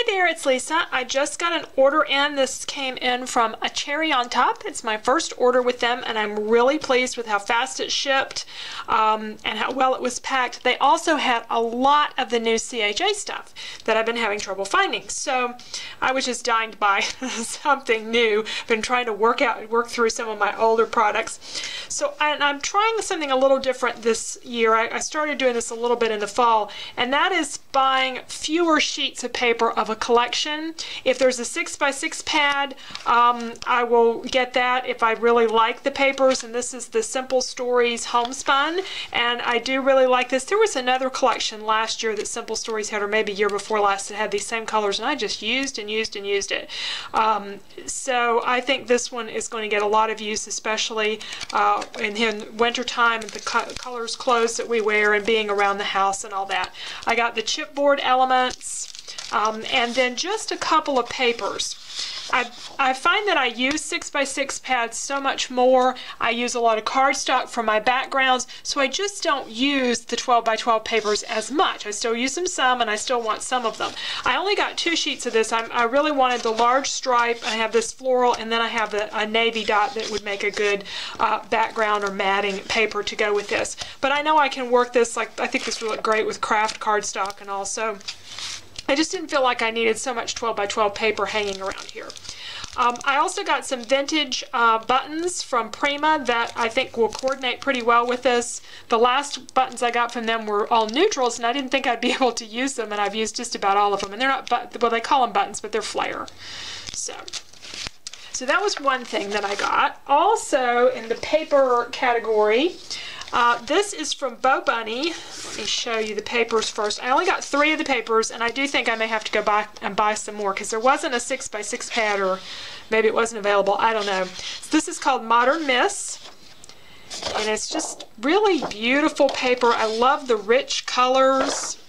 Hi there, it's Lisa. I just got an order in. This came in from A Cherry on Top. It's my first order with them, and I'm really pleased with how fast it shipped and how well it was packed. They also had a lot of the new CHA stuff that I've been having trouble finding. So I was just dying to buy something new. Been trying to work through some of my older products. So I'm trying something a little different this year. I started doing this a little bit in the fall, and that is buying fewer sheets of paper of a collection. If there's a 6x6 pad, I will get that if I really like the papers, and this is the Simple Stories Homespun, and I do really like this. There was another collection last year that Simple Stories had, or maybe year before last, that had these same colors, and I just used and used and used it. So I think this one is going to get a lot of use, especially in winter time, and the colors clothes that we wear and being around the house and all that. I got the chipboard elements, and then just a couple of papers. I find that I use 6x6 pads so much more. I use a lot of cardstock for my backgrounds, so I just don't use the 12x12 papers as much. I still use them some, and I still want some of them. I only got 2 sheets of this. I really wanted the large stripe. I have this floral, and then I have a navy dot that would make a good background or matting paper to go with this. But I know I can work this, like I think this would look great with craft cardstock, and also I just didn't feel like I needed so much 12x12 paper hanging around here. I also got some vintage buttons from Prima that I think will coordinate pretty well with this. The last buttons I got from them were all neutrals, and I didn't think I'd be able to use them, and I've used just about all of them. And they're not, well, they call them buttons, but they're flare. So that was one thing that I got. Also, in the paper category, this is from Bo Bunny. Let me show you the papers first. I only got 3 of the papers, and I do think I may have to go back and buy some more because there wasn't a 6x6 pad, or maybe it wasn't available. I don't know. So this is called Modern Miss, and it's just really beautiful paper. I love the rich colors.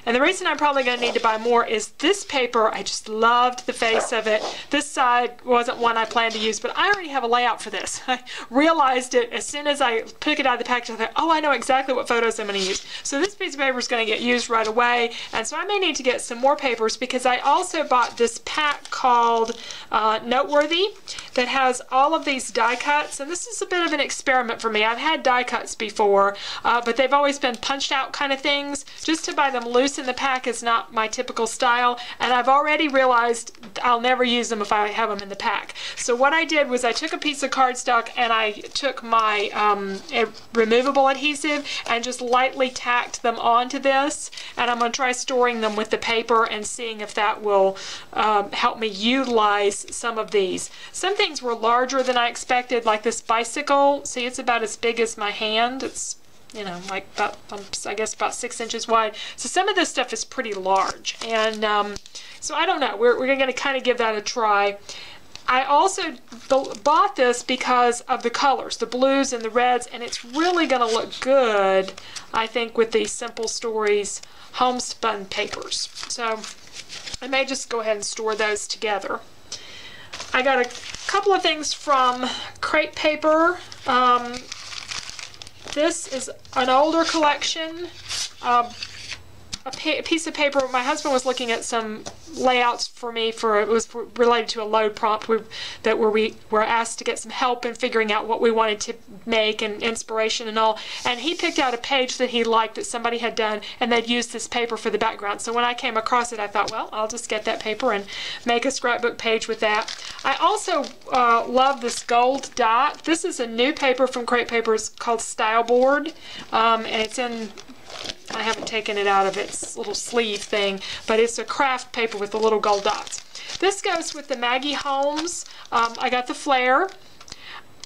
And the reason I'm probably going to need to buy more is this paper. I just loved the face of it. This side wasn't one I planned to use, but I already have a layout for this. I realized it as soon as I took it out of the package. I thought, oh, I know exactly what photos I'm going to use. So this piece of paper is going to get used right away. And so I may need to get some more papers, because I also bought this pack called Noteworthy that has all of these die cuts. And this is a bit of an experiment for me. I've had die cuts before, but they've always been punched out kind of things. Just to buy them loose in the pack is not my typical style, and I've already realized I'll never use them if I have them in the pack. So what I did was I took a piece of cardstock and I took my removable adhesive and just lightly tacked them onto this, and I'm going to try storing them with the paper and seeing if that will help me utilize some of these. Some things were larger than I expected, like this bicycle. See, it's about as big as my hand. It's, you know, like about, I guess about 6 inches wide. So some of this stuff is pretty large, and so I don't know. We're going to kind of give that a try. I also bought this because of the colors, the blues and the reds, and it's really going to look good, I think, with these Simple Stories Homespun papers. So I may just go ahead and store those together. I got a couple of things from Crepe Paper. This is an older collection, a piece of paper. My husband was looking at some layouts for me for, it was related to a load prompt that we were asked to get some help in figuring out what we wanted to make and inspiration and all, and he picked out a page that he liked that somebody had done, and they'd used this paper for the background. So when I came across it, I thought, well, I'll just get that paper and make a scrapbook page with that. I also love this gold dot. This is a new paper from Crepe Paper. It's called Style Board, and it's in, I haven't taken it out of its little sleeve thing, but it's a craft paper with the little gold dots. This goes with the Maggie Holmes. I got the flare.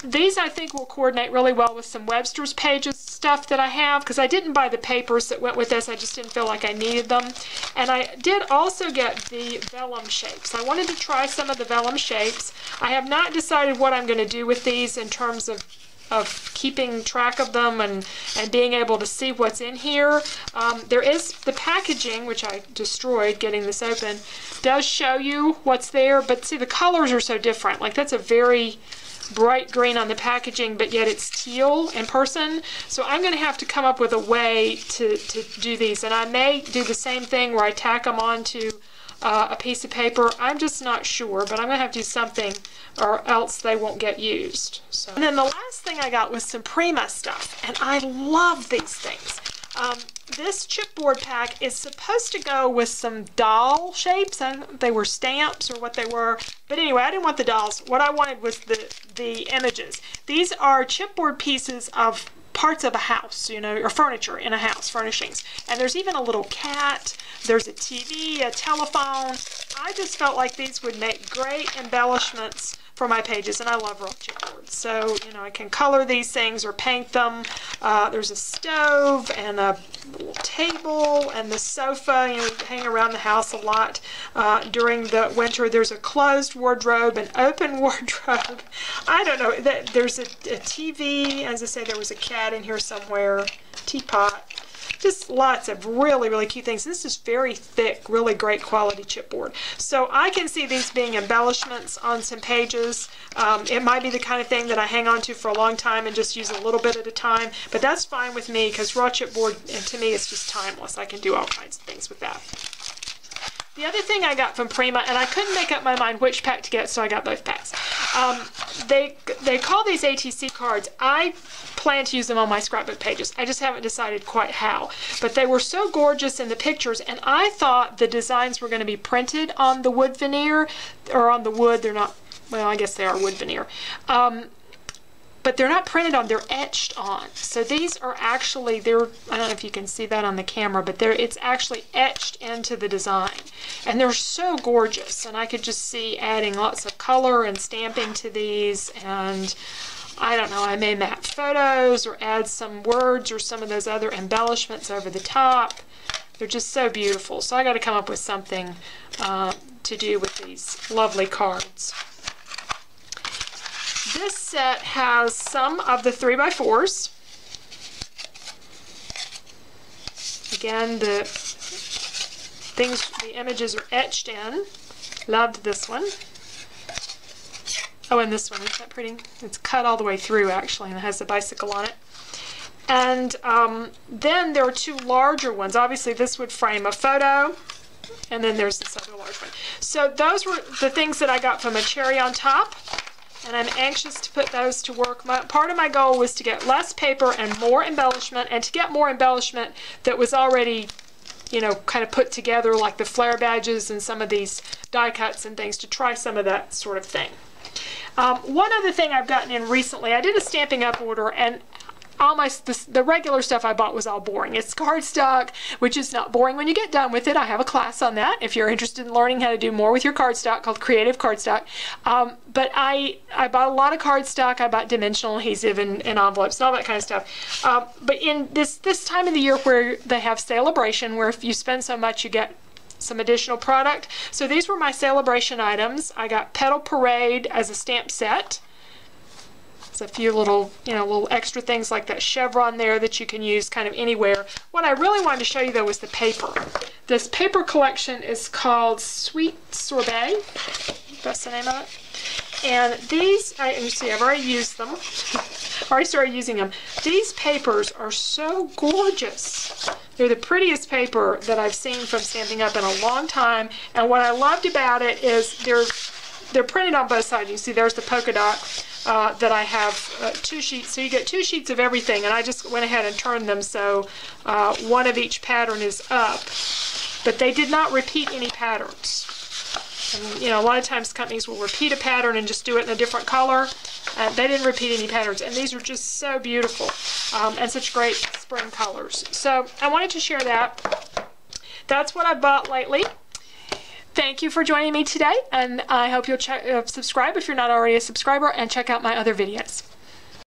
These I think will coordinate really well with some Webster's Pages stuff that I have, because I didn't buy the papers that went with this. I just didn't feel like I needed them. And I did also get the vellum shapes. I wanted to try some of the vellum shapes. I have not decided what I'm going to do with these in terms of keeping track of them and being able to see what's in here. There is the packaging, which I destroyed getting this open, does show you what's there, but see, the colors are so different. Like, that's a very bright green on the packaging, but yet it's teal in person. So I'm going to have to come up with a way to do these, and I may do the same thing where I tack them onto a piece of paper. I'm just not sure, but I'm going to have to do something or else they won't get used. So. And then the last thing I got was some Prima stuff, and I love these things. This chipboard pack is supposed to go with some doll shapes. I don't know if they were stamps or what they were. But anyway, I didn't want the dolls. What I wanted was the images. These are chipboard pieces of parts of a house, you know, or furniture in a house, furnishings. And there's even a little cat. There's a TV, a telephone. I just felt like these would make great embellishments for my pages, and I love raw chipboard. So, you know, I can color these things or paint them. There's a stove and a little table and the sofa, you know, hang around the house a lot. During the winter, there's a closed wardrobe, an open wardrobe. I don't know. There's a TV. As I say, there was a cat in here somewhere. Teapot. Just lots of really, really cute things. This is very thick, really great quality chipboard. So I can see these being embellishments on some pages. It might be the kind of thing that I hang on to for a long time and just use a little bit at a time, but that's fine with me because raw chipboard, and to me, it's just timeless. I can do all kinds of things with that. The other thing I got from Prima, and I couldn't make up my mind which pack to get, so I got both packs. They call these ATC cards. I plan to use them on my scrapbook pages. I just haven't decided quite how. But they were so gorgeous in the pictures, and I thought the designs were going to be printed on the wood veneer, or on the wood. They're not, well, I guess they are wood veneer. But they're not printed on, they're etched on. So these are actually, I don't know if you can see that on the camera, but it's actually etched into the design. And they're so gorgeous, and I could just see adding lots of color and stamping to these, and I don't know, I may map photos or add some words or some of those other embellishments over the top. They're just so beautiful. So I got to come up with something to do with these lovely cards. This set has some of the 3x4s. Again, the images are etched in. Loved this one. Oh, and this one, isn't that pretty? It's cut all the way through, actually, and it has a bicycle on it. And then there are two larger ones. Obviously, this would frame a photo, and then there's this other large one. So those were the things that I got from a cherry on top. And I'm anxious to put those to work. Part of my goal was to get less paper and more embellishment, and to get more embellishment that was already, you know, kind of put together, like the flare badges and some of these die cuts and things, to try some of that sort of thing. One other thing I've gotten in recently, I did a Stampin' Up order, and the regular stuff I bought was all boring. It's cardstock, which is not boring when you get done with it. I have a class on that if you're interested in learning how to do more with your cardstock, called Creative Cardstock. But I bought a lot of cardstock. I bought dimensional adhesive and envelopes and all that kind of stuff. But in this time of the year where they have Sale-a-bration, where if you spend so much you get some additional product. So these were my Sale-a-bration items. I got Petal Parade as a stamp set. There's a few little, you know, little extra things like that chevron there that you can use kind of anywhere. What I really wanted to show you, though, was the paper. This paper collection is called Sweet Sorbet. That's the name of it. And these, you see, I've already used them. Already started using them. These papers are so gorgeous. They're the prettiest paper that I've seen from Stampin' Up in a long time. And what I loved about it is they're printed on both sides. You see, there's the polka dot. That I have 2 sheets, so you get 2 sheets of everything, and I just went ahead and turned them so one of each pattern is up, but they did not repeat any patterns. And, you know, a lot of times companies will repeat a pattern and just do it in a different color. They didn't repeat any patterns, and these are just so beautiful and such great spring colors. So I wanted to share that. That's what I bought lately. Thank you for joining me today, and I hope you'll subscribe if you're not already a subscriber, and check out my other videos.